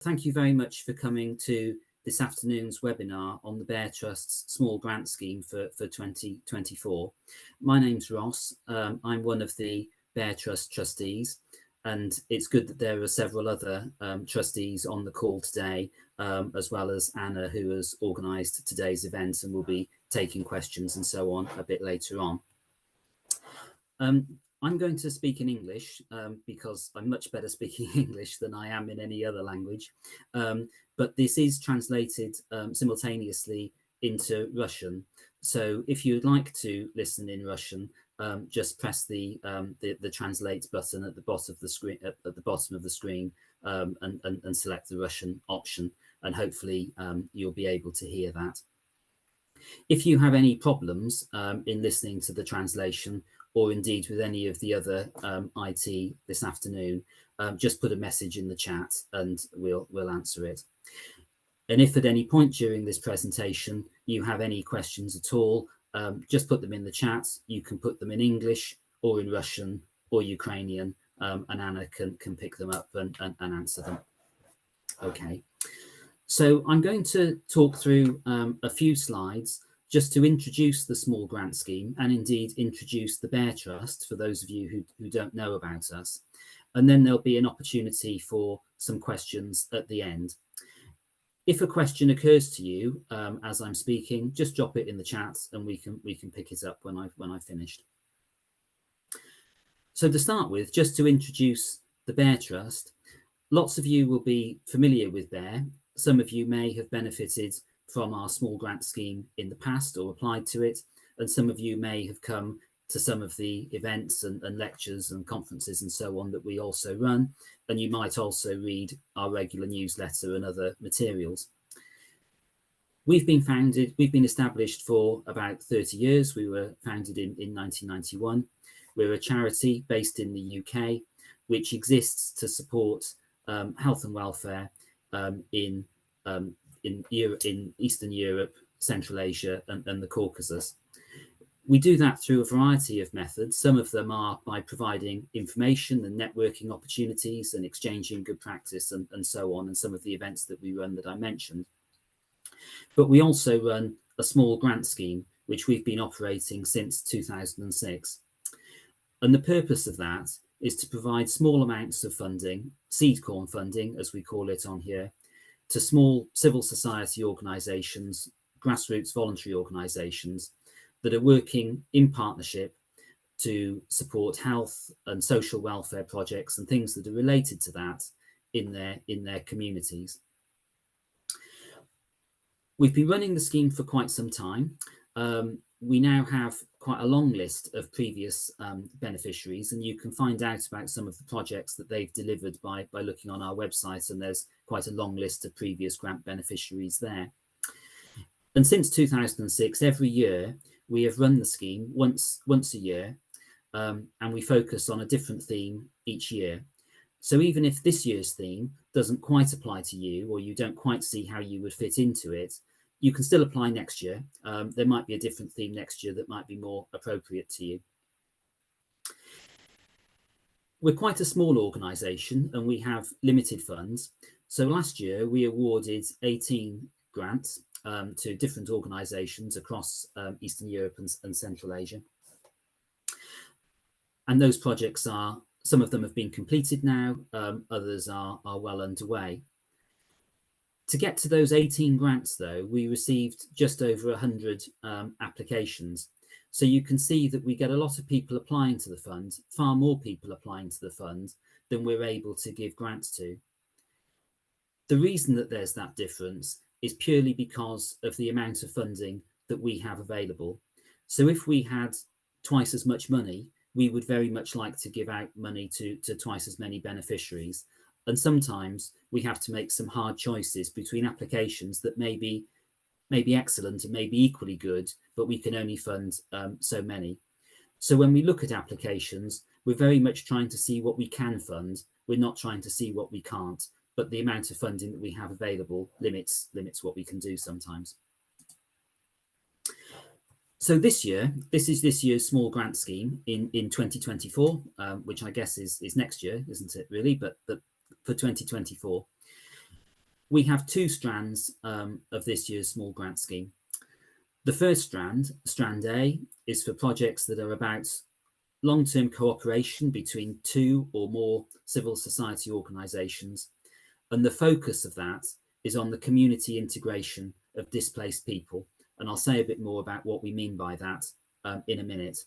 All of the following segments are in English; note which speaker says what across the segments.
Speaker 1: Thank you very much for coming to this afternoon's webinar on the BEARR Trust's small grant scheme for 2024. My name's Ross. I'm one of the BEARR Trust trustees, and it's good that there are several other trustees on the call today, as well as Anna, who has organised today's event and will be taking questions and so on a bit later on. I'm going to speak in English because I'm much better speaking English than I am in any other language. But this is translated simultaneously into Russian. So if you'd like to listen in Russian, just press the translate button at the bottom of the screen, and select the Russian option, and hopefully you'll be able to hear that. If you have any problems in listening to the translation, or indeed with any of the other IT this afternoon, just put a message in the chat and we'll answer it. And if at any point during this presentation you have any questions at all, just put them in the chat. You can put them in English or in Russian or Ukrainian, and Anna can pick them up and answer them. Okay, so I'm going to talk through a few slides just to introduce the small grant scheme and indeed introduce the BEARR Trust for those of you who don't know about us. And then there'll be an opportunity for some questions at the end. If a question occurs to you as I'm speaking, just drop it in the chat and we can pick it up when I've finished. So to start with, just to introduce the BEARR Trust, lots of you will be familiar with BEARR. Some of you may have benefited from our small grant scheme in the past or applied to it, and some of you may have come to some of the events and lectures and conferences and so on that we also run, and you might also read our regular newsletter and other materials. We've been established for about 30 years. We were founded in 1991. We're a charity based in the UK, which exists to support health and welfare in Eastern Europe, Central Asia, and the Caucasus. We do that through a variety of methods. Some of them are by providing information and networking opportunities and exchanging good practice and so on, and some of the events that we run that I mentioned. But we also run a small grant scheme, which we've been operating since 2006. And the purpose of that is to provide small amounts of funding, seed corn funding, as we call it on here, to small civil society organisations, grassroots voluntary organisations that are working in partnership to support health and social welfare projects and things that are related to that in their communities. We've been running the scheme for quite some time. We now have quite a long list of previous beneficiaries, and you can find out about some of the projects that they've delivered by looking on our website, and there's quite a long list of previous grant beneficiaries there. And since 2006, every year we have run the scheme once a year, and we focus on a different theme each year. So even if this year's theme doesn't quite apply to you, or you don't quite see how you would fit into it, you can still apply next year. There might be a different theme next year that might be more appropriate to you. We're quite a small organisation and we have limited funds. So last year we awarded 18 grants to different organisations across Eastern Europe and Central Asia. And those projects some of them have been completed now, others are well underway. To get to those 18 grants, though, we received just over 100 applications. So you can see that we get a lot of people applying to the fund, far more people applying to the fund than we're able to give grants to. The reason that there's that difference is purely because of the amount of funding that we have available. So if we had twice as much money, we would very much like to give out money to twice as many beneficiaries. And sometimes we have to make some hard choices between applications that may be excellent and may be equally good, but we can only fund so many. So when we look at applications, we're very much trying to see what we can fund. We're not trying to see what we can't, but the amount of funding that we have available limits what we can do sometimes. So this is this year's small grant scheme in 2024, which I guess is next year, isn't it really? But for 2024. We have two strands of this year's small grant scheme. The first strand, Strand A, is for projects that are about long-term cooperation between two or more civil society organisations, and the focus of that is on the community integration of displaced people, and I'll say a bit more about what we mean by that in a minute.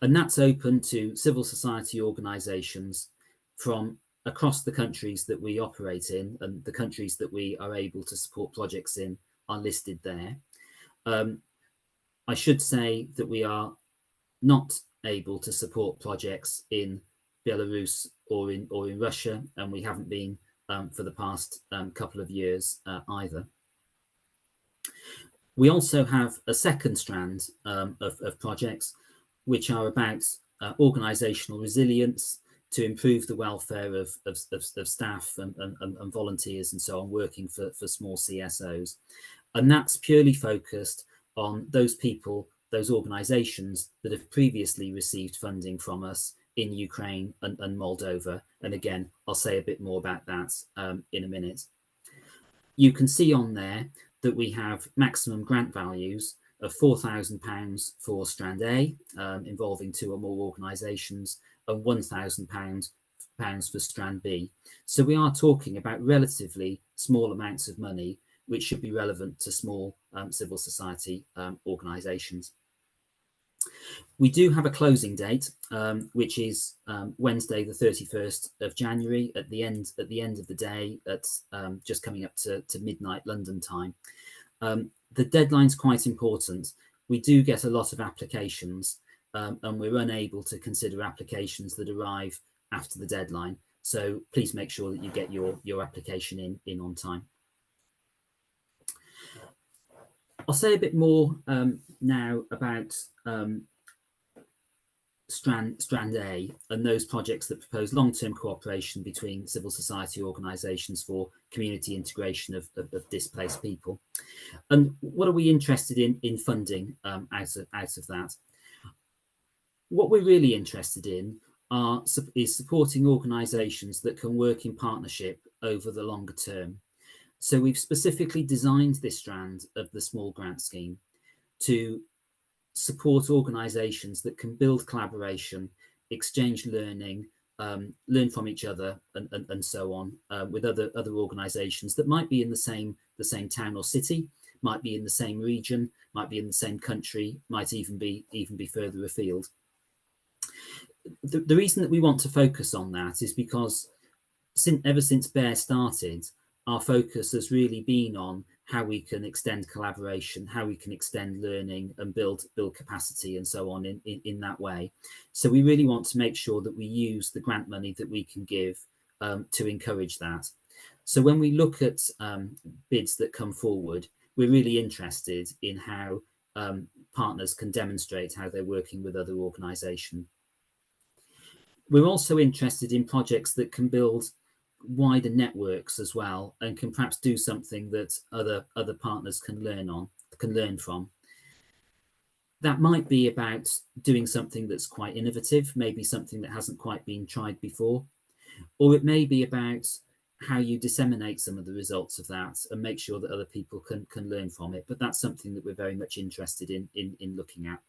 Speaker 1: And that's open to civil society organisations from across the countries that we operate in, and the countries that we are able to support projects in are listed there. I should say that we are not able to support projects in Belarus or in Russia, and we haven't been for the past couple of years either. We also have a second strand of projects which are about organisational resilience to improve the welfare of staff and volunteers and so on working for small CSOs. And that's purely focused on those people, those organisations that have previously received funding from us in Ukraine and Moldova. And again, I'll say a bit more about that in a minute. You can see on there that we have maximum grant values of £4,000 for Strand A, involving two or more organisations, and £1,000 for Strand B. So we are talking about relatively small amounts of money, which should be relevant to small civil society organisations. We do have a closing date, which is Wednesday, the 31st of January, at the end of the day, at just coming up to midnight London time. The deadline's quite important. We do get a lot of applications, and we're unable to consider applications that arrive after the deadline. So please make sure that you get your application in on time. I'll say a bit more now about Strand A and those projects that propose long-term cooperation between civil society organisations for community integration of displaced people. And what are we interested in funding out of that? What we're really interested in is supporting organisations that can work in partnership over the longer term. So we've specifically designed this strand of the small grant scheme to support organisations that can build collaboration, exchange learning, learn from each other, and so on, with other organisations that might be in the same town or city, might be in the same region, might be in the same country, might even be further afield. The reason that we want to focus on that is because ever since BEARR started, our focus has really been on how we can extend collaboration, how we can extend learning and build capacity and so on in that way. So we really want to make sure that we use the grant money that we can give to encourage that. So when we look at bids that come forward, we're really interested in how partners can demonstrate how they're working with other organisations. We're also interested in projects that can build wider networks as well, and can perhaps do something that other partners can learn from. That might be about doing something that's quite innovative, maybe something that hasn't quite been tried before, or it may be about how you disseminate some of the results of that and make sure that other people can learn from it. But that's something that we're very much interested in looking at.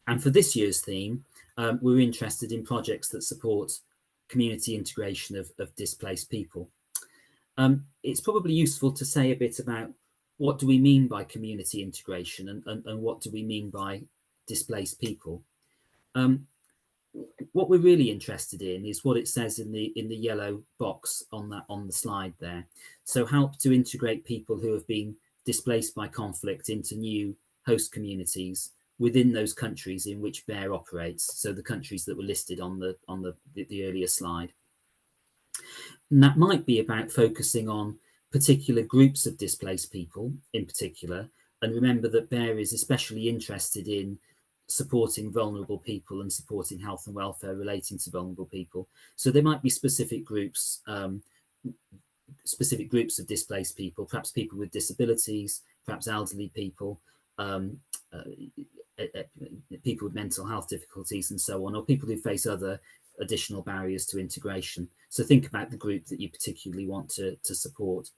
Speaker 1: And for this year's theme, we're interested in projects that support community integration of displaced people. It's probably useful to say a bit about what do we mean by community integration and what do we mean by displaced people. What we're really interested in is what it says in the yellow box on the slide there. So help to integrate people who have been displaced by conflict into new host communities within those countries in which BEARR operates, so the countries that were listed on the earlier slide. And that might be about focusing on particular groups of displaced people in particular. And remember that BEARR is especially interested in supporting vulnerable people and supporting health and welfare relating to vulnerable people. So there might be specific groups of displaced people, perhaps people with disabilities, perhaps elderly people, people with mental health difficulties and so on, or people who face other additional barriers to integration. So think about the group that you particularly want to support.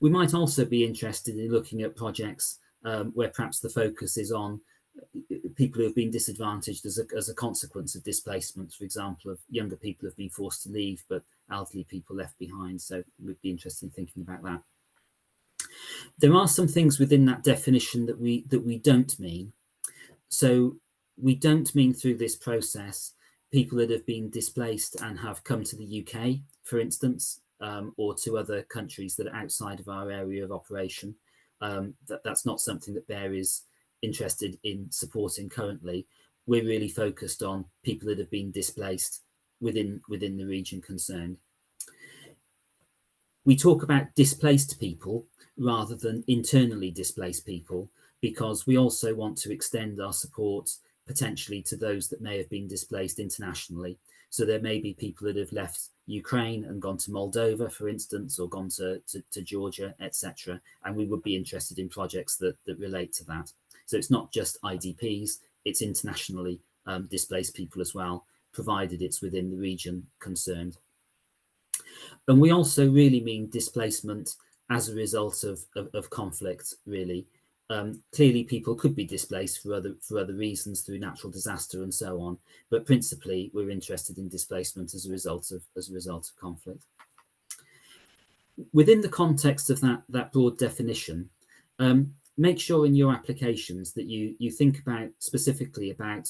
Speaker 1: We might also be interested in looking at projects where perhaps the focus is on people who have been disadvantaged as a consequence of displacement. For example, of younger people who have been forced to leave, but elderly people left behind. So we'd be interested in thinking about that. There are some things within that definition that we don't mean. So we don't mean through this process people that have been displaced and have come to the UK, for instance, or to other countries that are outside of our area of operation. That's not something that BEARR is interested in supporting currently. We're really focused on people that have been displaced within the region concerned. We talk about displaced people rather than internally displaced people, because we also want to extend our support potentially to those that may have been displaced internationally. So there may be people that have left Ukraine and gone to Moldova, for instance, or gone to Georgia, etc. And we would be interested in projects that relate to that. So it's not just IDPs, it's internationally displaced people as well, provided it's within the region concerned. And we also really mean displacement as a result of conflict, really. Clearly, people could be displaced for other reasons, through natural disaster and so on. But principally, we're interested in displacement as a result of conflict. Within the context of that broad definition, make sure in your applications that you think about specifically about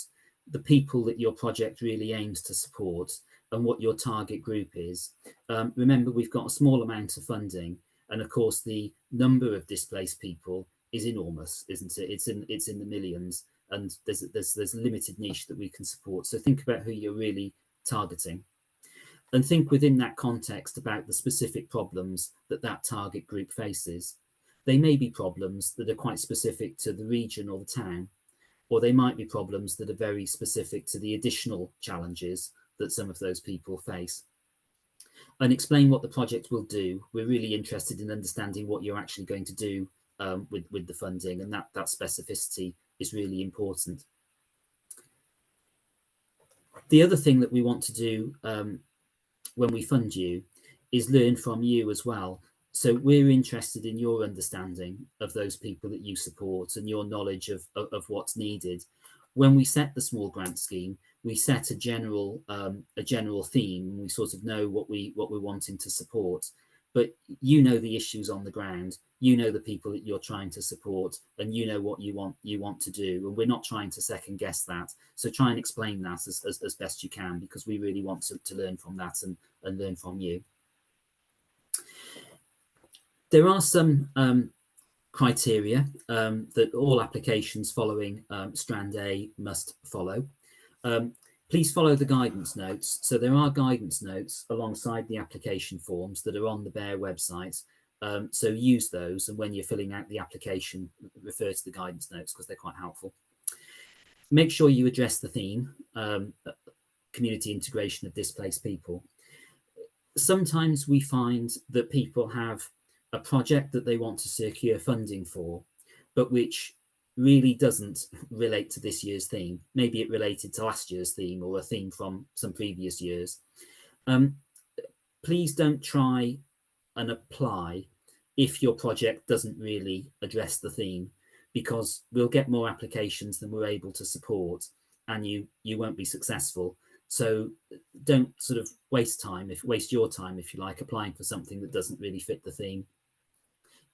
Speaker 1: the people that your project really aims to support and what your target group is. Remember, we've got a small amount of funding, and of course the number of displaced people is enormous, isn't it? It's in the millions, and there's a limited niche that we can support. So think about who you're really targeting, and think within that context about the specific problems that target group faces. They may be problems that are quite specific to the region or the town, or they might be problems that are very specific to the additional challenges that some of those people face. And explain what the project will do. We're really interested in understanding what you're actually going to do with the funding, and that specificity is really important. The other thing that we want to do when we fund you is learn from you as well. So we're interested in your understanding of those people that you support and your knowledge of what's needed. When we set the small grant scheme, we set a general theme, and we sort of know what we're wanting to support. But you know the issues on the ground, you know the people that you're trying to support, and you know what you want to do. And we're not trying to second guess that. So try and explain that as best you can, because we really want to learn from that and learn from you. There are some criteria that all applications following Strand A must follow. Please follow the guidance notes. So there are guidance notes alongside the application forms that are on the BEARR website. So use those, and when you're filling out the application, refer to the guidance notes because they're quite helpful. Make sure you address the theme, community integration of displaced people. Sometimes we find that people have a project that they want to secure funding for, but which really doesn't relate to this year's theme. Maybe it related to last year's theme or a theme from some previous years. Please don't try and apply if your project doesn't really address the theme, because we'll get more applications than we're able to support, and you won't be successful. So don't sort of waste your time, if you like, applying for something that doesn't really fit the theme.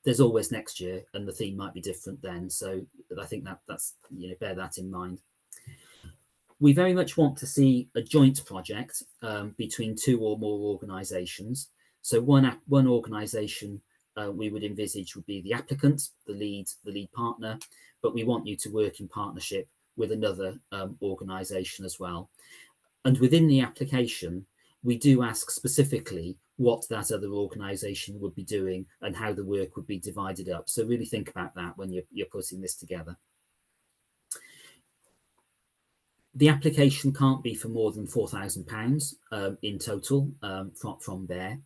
Speaker 1: There's always next year, and the theme might be different then. So I think that's, bear that in mind. We very much want to see a joint project between two or more organisations. So one organisation we would envisage would be the applicant, the lead partner, but we want you to work in partnership with another organisation as well. And within the application, we do ask specifically what that other organisation would be doing and how the work would be divided up. So really think about that when you're putting this together. The application can't be for more than £4,000 in total from BEARR.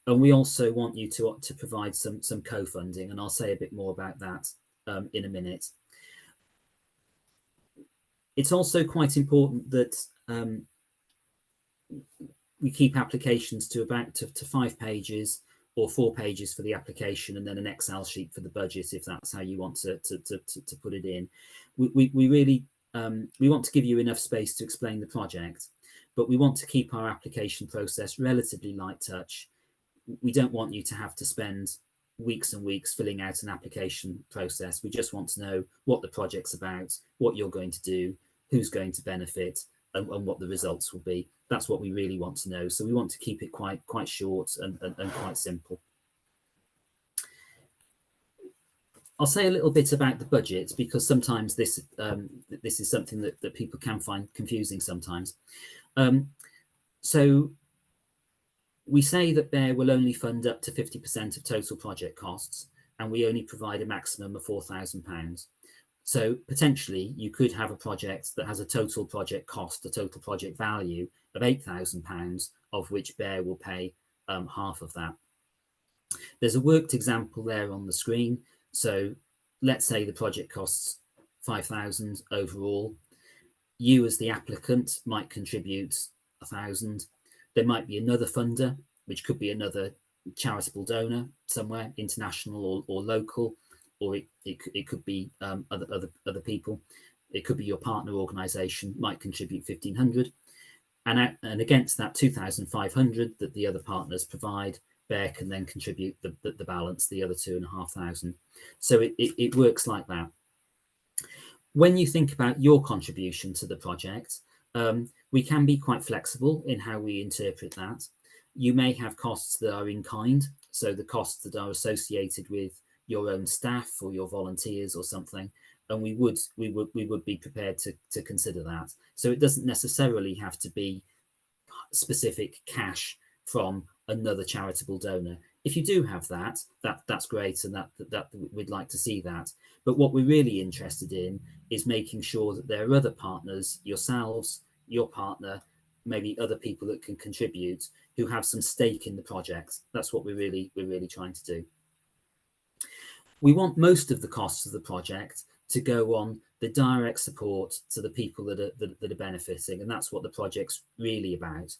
Speaker 1: And we also want you to provide some co-funding, and I'll say a bit more about that in a minute. It's also quite important that we keep applications to about to 5 pages or 4 pages for the application, and then an Excel sheet for the budget, if that's how you want to put it in. We really we want to give you enough space to explain the project, but we want to keep our application process relatively light touch. We don't want you to have to spend weeks and weeks filling out an application process. We just want to know what the project's about, what you're going to do, who's going to benefit, and what the results will be. That's what we really want to know. So we want to keep it quite short and quite simple. I'll say a little bit about the budget, because sometimes this this is something that people can find confusing sometimes. So we say that BEARR will only fund up to 50% of total project costs, and we only provide a maximum of £4,000. So potentially you could have a project that has a total project cost, a total project value of £8,000, of which BEARR will pay half of that. There's a worked example there on the screen. So let's say the project costs 5,000 overall. You as the applicant might contribute 1,000. There might be another funder, which could be another charitable donor somewhere, international or local, or it could be other people. It could be your partner organisation might contribute 1,500, and against that 2,500 that the other partners provide, BEARR can then contribute the balance, the other 2,500. So it works like that. When you think about your contribution to the project, we can be quite flexible in how we interpret that. You may have costs that are in kind, so the costs that are associated with your own staff or your volunteers or something, and we would be prepared to consider that. So it doesn't necessarily have to be specific cash from another charitable donor. If you do have that, that's great, and that we'd like to see that. But what we're really interested in is making sure that there are other partners, yourselves, your partner, maybe other people that can contribute, who have some stake in the project. That's what we're really trying to do. We want most of the costs of the project to go on the direct support to the people that are benefiting, and that's what the project's really about.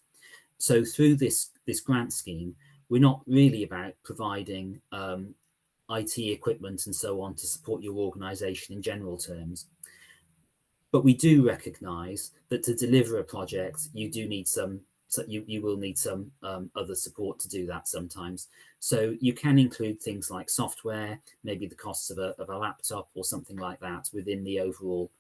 Speaker 1: So through this grant scheme, we're not really about providing IT equipment and so on to support your organisation in general terms. But we do recognise that to deliver a project, you do need some, you will need some other support to do that sometimes. So you can include things like software, maybe the costs of a laptop or something like that within the overall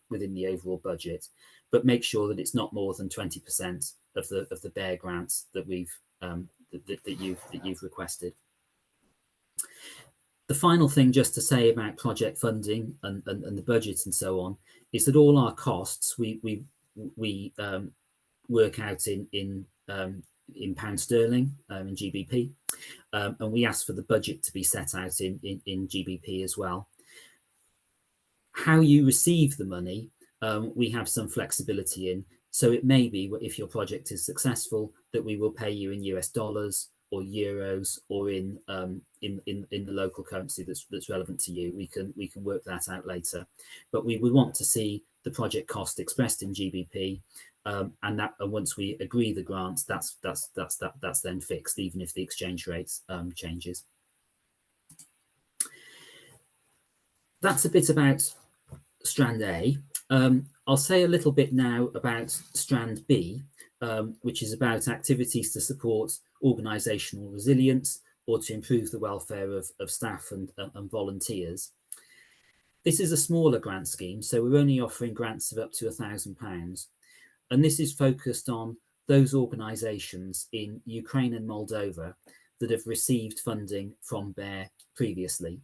Speaker 1: budget, but make sure that it's not more than 20% of the BEARR grants that we've that you've requested. The final thing just to say about project funding and the budget and so on is that all our costs we work out in pound sterling, in GBP, and we ask for the budget to be set out in GBP as well. How you receive the money, we have some flexibility in. So it may be, if your project is successful, that we will pay you in US dollars or euros or in the local currency that's relevant to you. We can work that out later, but we would want to see the project cost expressed in GBP, and once we agree the grants, that's then fixed, even if the exchange rate changes. That's a bit about Strand A. I'll say a little bit now about Strand B, which is about activities to support organisational resilience or to improve the welfare of staff and volunteers. This is a smaller grant scheme, so we're only offering grants of up to £1,000. And this is focused on those organisations in Ukraine and Moldova that have received funding from BEARR previously.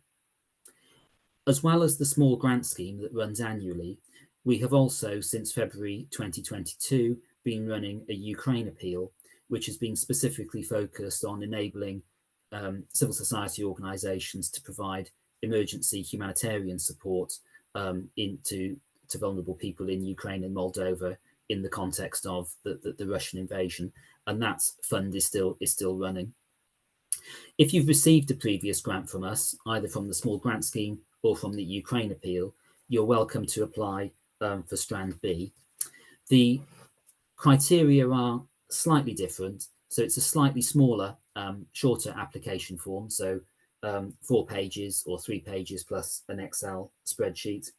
Speaker 1: As well as the small grant scheme that runs annually, we have also, since February 2022, been running a Ukraine appeal, which has been specifically focused on enabling civil society organisations to provide emergency humanitarian support to vulnerable people in Ukraine and Moldova in the context of the Russian invasion, and that fund is still running. If you've received a previous grant from us, either from the small grant scheme or from the Ukraine appeal, you're welcome to apply for Strand B. The criteria are slightly different. So it's a slightly smaller, shorter application form. So 4 pages or 3 pages plus an Excel spreadsheet.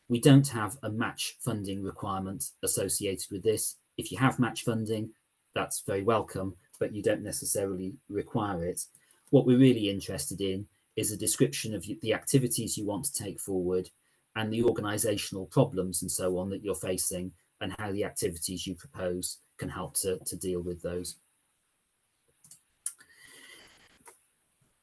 Speaker 1: We don't have a match funding requirement associated with this. If you have match funding, that's very welcome, but you don't necessarily require it. What we're really interested in is a description of the activities you want to take forward and the organisational problems and so on that you're facing, and how the activities you propose can help to deal with those.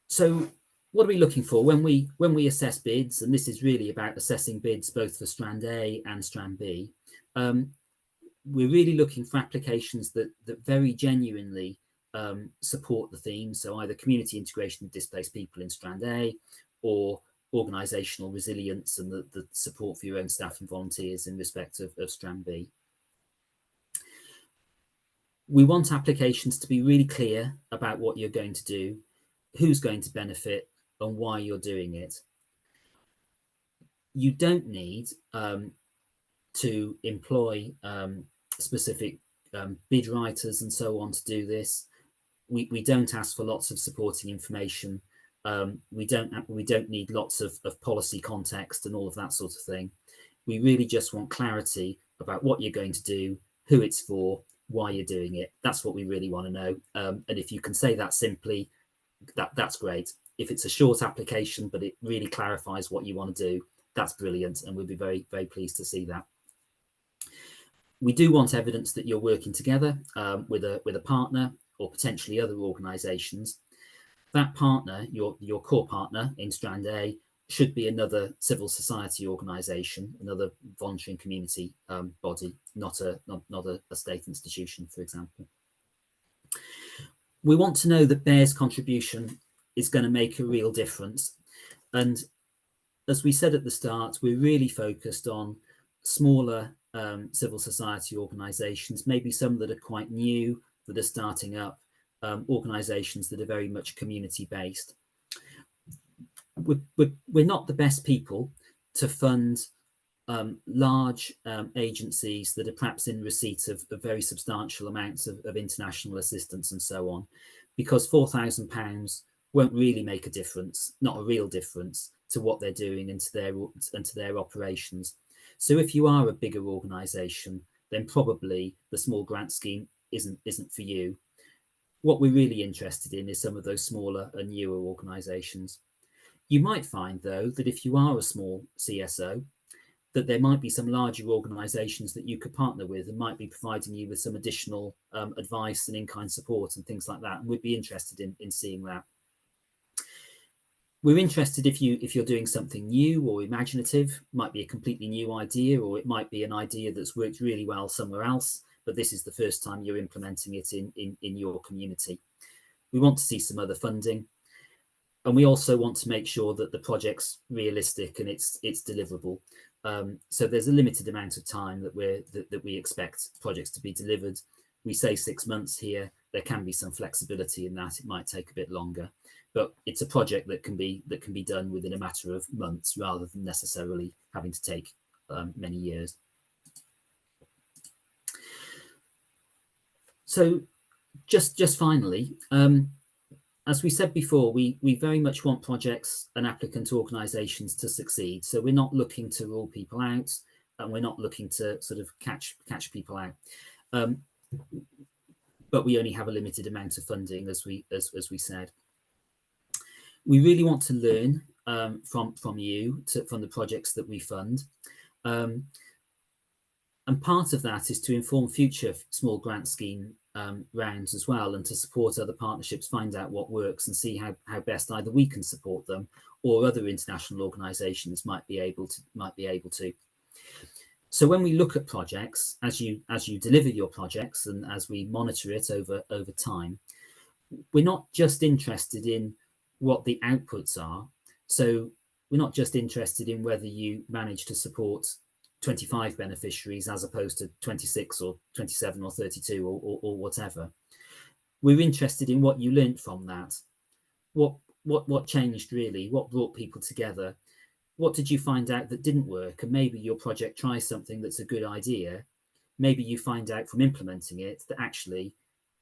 Speaker 1: So what are we looking for when we assess bids? And this is really about assessing bids both for Strand A and Strand B. We're really looking for applications that very genuinely support the theme. So either community integration of displaced people in Strand A, or organisational resilience and the support for your own staff and volunteers in respect of Strand B. We want applications to be really clear about what you're going to do, who's going to benefit, and why you're doing it. You don't need to employ specific bid writers and so on to do this. We don't ask for lots of supporting information. We don't need lots of policy context and all of that sort of thing. We really just want clarity about what you're going to do, who it's for, why you're doing it. That's what we really want to know. And if you can say that simply, that's great. If it's a short application, but it really clarifies what you want to do, that's brilliant. And we'll be very, very pleased to see that. We do want evidence that you're working together with a partner or potentially other organisations. That partner, your core partner in Strand A, should be another civil society organisation, another voluntary and community body, not a state institution, for example. We want to know that BEARR's contribution is going to make a real difference. And as we said at the start, we're really focused on smaller civil society organisations, maybe some that are quite new, that are starting up, organisations that are very much community-based. We're not the best people to fund large agencies that are perhaps in receipt of very substantial amounts of international assistance and so on, because £4,000 won't really make a difference, not a real difference, to what they're doing and to their operations. So if you are a bigger organisation, then probably the small grant scheme isn't for you. What we're really interested in is some of those smaller and newer organisations. You might find, though, that if you are a small CSO, that there might be some larger organisations that you could partner with and might be providing you with some additional advice and in-kind support and things like that. And we'd be interested in seeing that. We're interested if you're doing something new or imaginative. Might be a completely new idea, or it might be an idea that's worked really well somewhere else, but this is the first time you're implementing it in your community. We want to see some other funding, and we also want to make sure that the project's realistic and it's deliverable. So there's a limited amount of time that we expect projects to be delivered. We say 6 months here. There can be some flexibility in that. It might take a bit longer, but it's a project that can be done within a matter of months rather than necessarily having to take many years. So just finally, as we said before, we very much want projects and applicant organisations to succeed. So we're not looking to rule people out, and we're not looking to sort of catch people out. But we only have a limited amount of funding, as we said. We really want to learn from you, from the projects that we fund. And part of that is to inform future small grant scheme rounds as well, and to support other partnerships, find out what works and see how best either we can support them or other international organisations might be able to. So when we look at projects, as you deliver your projects and as we monitor it over time, we're not just interested in what the outputs are. So we're not just interested in whether you manage to support 25 beneficiaries as opposed to 26 or 27 or 32 or whatever. We're interested in what you learned from that. What changed really? What brought people together? What did you find out that didn't work? And maybe your project tries something that's a good idea, maybe you find out from implementing it that actually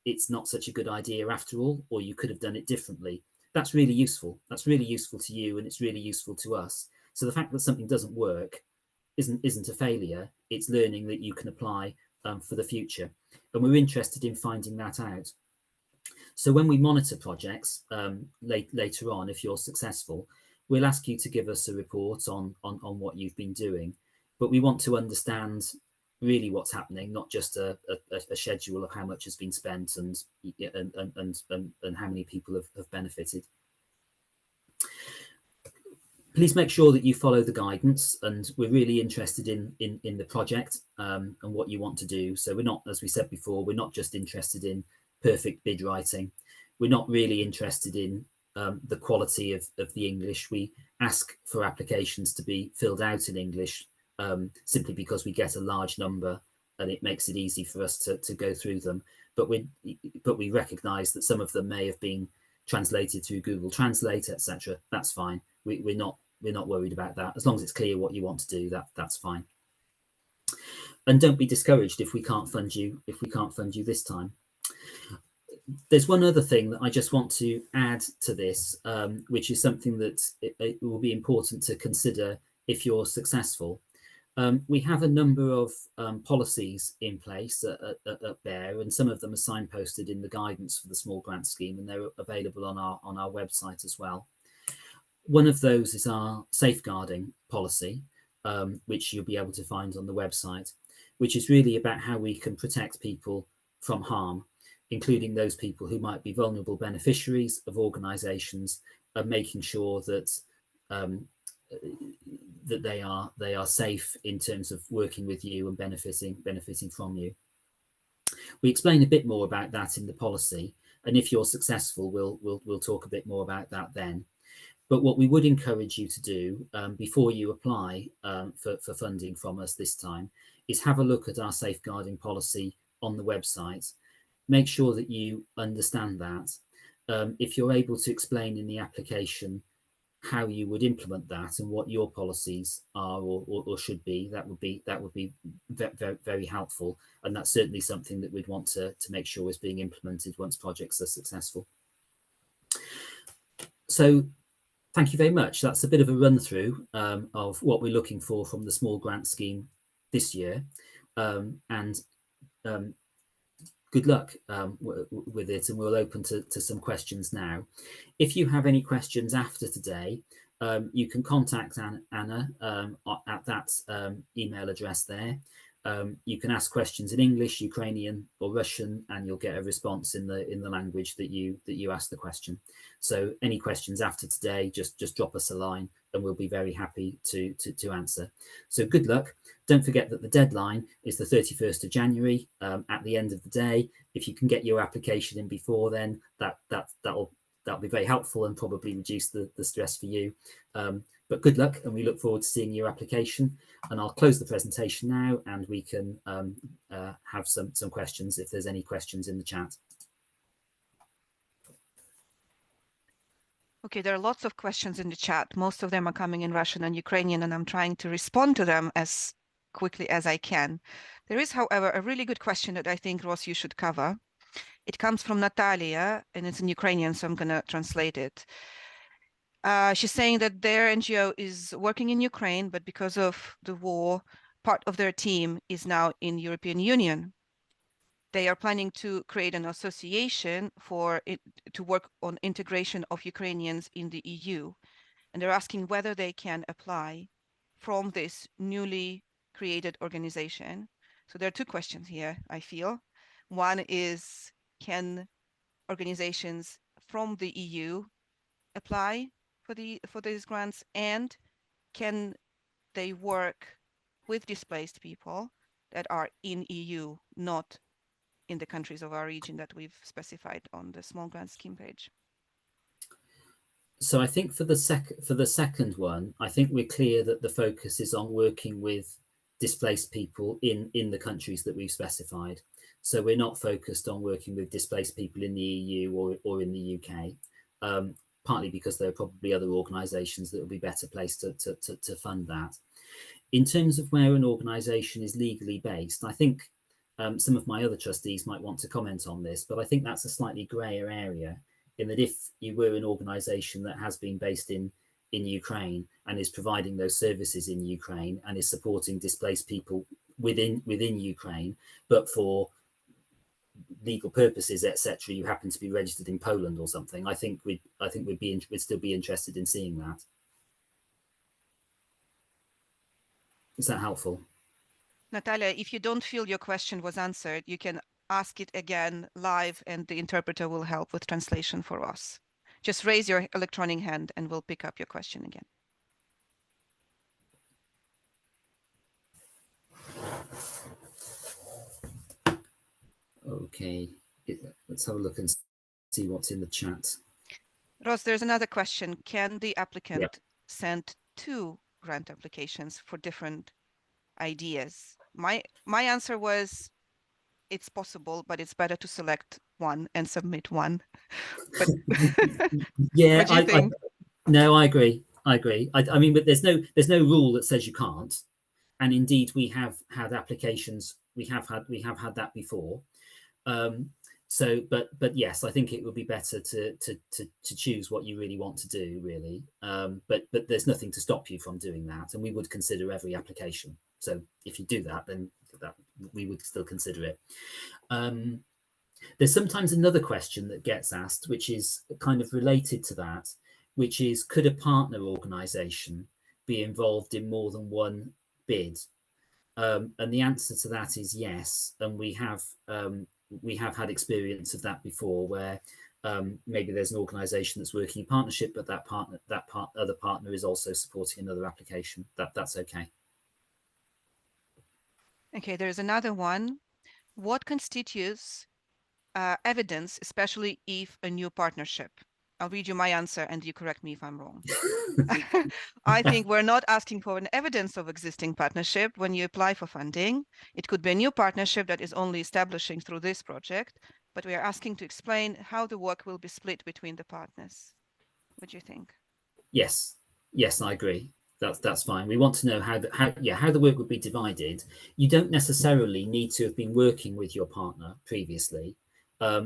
Speaker 1: it's not such a good idea after all, or you could have done it differently. That's really useful. That's really useful to you, and it's really useful to us. So the fact that something doesn't work isn't a failure. It's learning that you can apply for the future, and we're interested in finding that out. So when we monitor projects later on, if you're successful, we'll ask you to give us a report on what you've been doing, but we want to understand really what's happening, not just a schedule of how much has been spent and how many people have benefited. Please make sure that you follow the guidance, and we're really interested in the project and what you want to do. So we're not, as we said before, we're not just interested in perfect bid writing. We're not really interested in the quality of the English. We ask for applications to be filled out in English simply because we get a large number and it makes it easy for us to go through them. But we recognise that some of them may have been translated through Google Translate, etc. That's fine. We're not worried about that. As long as it's clear what you want to do, that's fine. And don't be discouraged if we can't fund you this time. There's one other thing that I just want to add to this, which is something that it will be important to consider if you're successful. We have a number of policies in place at BEARR, and some of them are signposted in the guidance for the small grant scheme, and they're available on our website as well. One of those is our safeguarding policy, which you'll be able to find on the website, which is really about how we can protect people from harm, including those people who might be vulnerable beneficiaries of organisations, and making sure that that they are safe in terms of working with you and benefiting from you. We explain a bit more about that in the policy, and if you're successful, we'll talk a bit more about that then. But what we would encourage you to do before you apply for funding from us this time is have a look at our safeguarding policy on the website. Make sure that you understand that. If you're able to explain in the application how you would implement that and what your policies are or should be, that would be very, very helpful. And that's certainly something that we'd want to make sure is being implemented once projects are successful. So thank you very much. That's a bit of a run through of what we're looking for from the small grant scheme this year, and good luck with it, and we'll open to some questions now. If you have any questions after today, you can contact Anna at that email address there. You can ask questions in English, Ukrainian, or Russian, and you'll get a response in the language that you asked the question. So any questions after today, just drop us a line, and we'll be very happy to answer. So good luck. Don't forget that the deadline is the 31st of January at the end of the day. If you can get your application in before then, that'll be very helpful and probably reduce the stress for you. But good luck, and we look forward to seeing your application. And I'll close the presentation now, and we can have some questions if there's any questions in the chat.
Speaker 2: Okay, there are lots of questions in the chat. Most of them are coming in Russian and Ukrainian, and I'm trying to respond to them as quickly as I can. There is, however, a really good question that I think, Ross, you should cover. It comes from Natalia, and it's in Ukrainian, so I'm going to translate it. She's saying that their NGO is working in Ukraine, but because of the war, part of their team is now in European Union. They are planning to create an association to work on integration of Ukrainians in the EU. And they're asking whether they can apply from this newly created organization. So there are two questions here, I feel. One is, can organizations from the EU apply for these grants, and can they work with displaced people that are in EU, not in the countries of our region that we've specified on the small grant scheme page?
Speaker 1: So I think for the second one, I think we're clear that the focus is on working with displaced people in the countries that we've specified. So we're not focused on working with displaced people in the EU or in the UK. Partly because there are probably other organisations that will be better placed to fund that. In terms of where an organisation is legally based, I think Some of my other trustees might want to comment on this, but I think that's a slightly grayer area, in that if you were an organisation that has been based in Ukraine and is providing those services in Ukraine and is supporting displaced people within Ukraine, but for legal purposes, etc., you happen to be registered in Poland or something, I think we'd still be interested in seeing that. Is that helpful?
Speaker 2: Natalia, if you don't feel your question was answered, you can ask it again live and the interpreter will help with translation for us. Just raise your electronic hand and we'll pick up your question again.
Speaker 1: Okay, let's have a look and see what's in the chat.
Speaker 2: Ross, there's another question. Can the applicant
Speaker 1: Yep.
Speaker 2: send 2 grant applications for different ideas? My answer was, it's possible, but it's better to select one and submit one. But
Speaker 1: Yeah,
Speaker 2: what do you think?
Speaker 1: No, I agree. I mean, but there's no rule that says you can't. And indeed, we have had applications. We have had that before. So, but yes, I think it would be better to choose what you really want to do, really. But there's nothing to stop you from doing that, and we would consider every application. So if you do that, then we would still consider it. There's sometimes another question that gets asked, which is kind of related to that, which is, could a partner organisation be involved in more than one bid? And the answer to that is yes. And we have had experience of that before, where maybe there's an organisation that's working in partnership, but that other partner is also supporting another application. That's okay.
Speaker 2: Okay, there's another one. What constitutes evidence, especially if a new partnership? I'll read you my answer and you correct me if I'm wrong. I think we're not asking for an evidence of existing partnership when you apply for funding. It could be a new partnership that is only establishing through this project, but we are asking to explain how the work will be split between the partners. What do you think?
Speaker 1: Yes, I agree. That's fine. We want to know how the work would be divided. You don't necessarily need to have been working with your partner previously,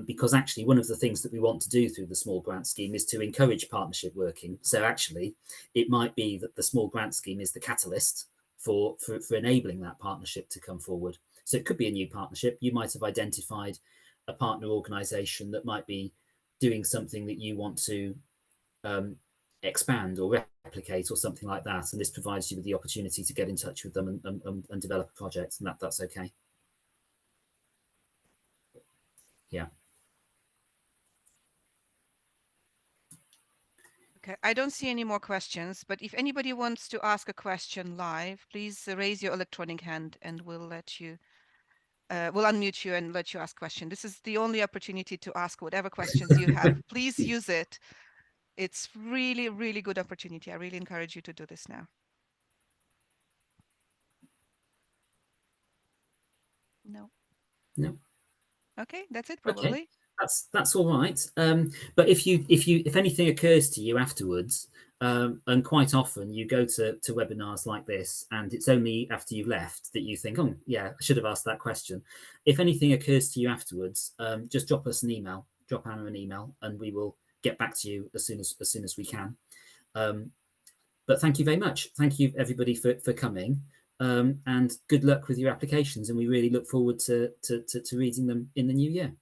Speaker 1: because actually one of the things that we want to do through the small grant scheme is to encourage partnership working. So actually, it might be that the small grant scheme is the catalyst for enabling that partnership to come forward. So it could be a new partnership. You might have identified a partner organisation that might be doing something that you want to expand or replicate or something like that, and this provides you with the opportunity to get in touch with them and develop a project, and that's okay. Yeah.
Speaker 2: Okay, I don't see any more questions, but if anybody wants to ask a question live, please raise your electronic hand and we'll let you we'll unmute you and let you ask question. This is the only opportunity to ask whatever questions you have. Please use it. It's really, really good opportunity. I really encourage you to do this now. No. Okay, that's it probably.
Speaker 1: Okay. That's all right. But if anything occurs to you afterwards, and quite often you go to webinars like this, and it's only after you've left that you think, oh yeah, I should have asked that question. If anything occurs to you afterwards, just drop us an email, drop Anna an email, and we will get back to you as soon as we can. But thank you very much. Thank you everybody for coming, and good luck with your applications. And we really look forward to reading them in the new year.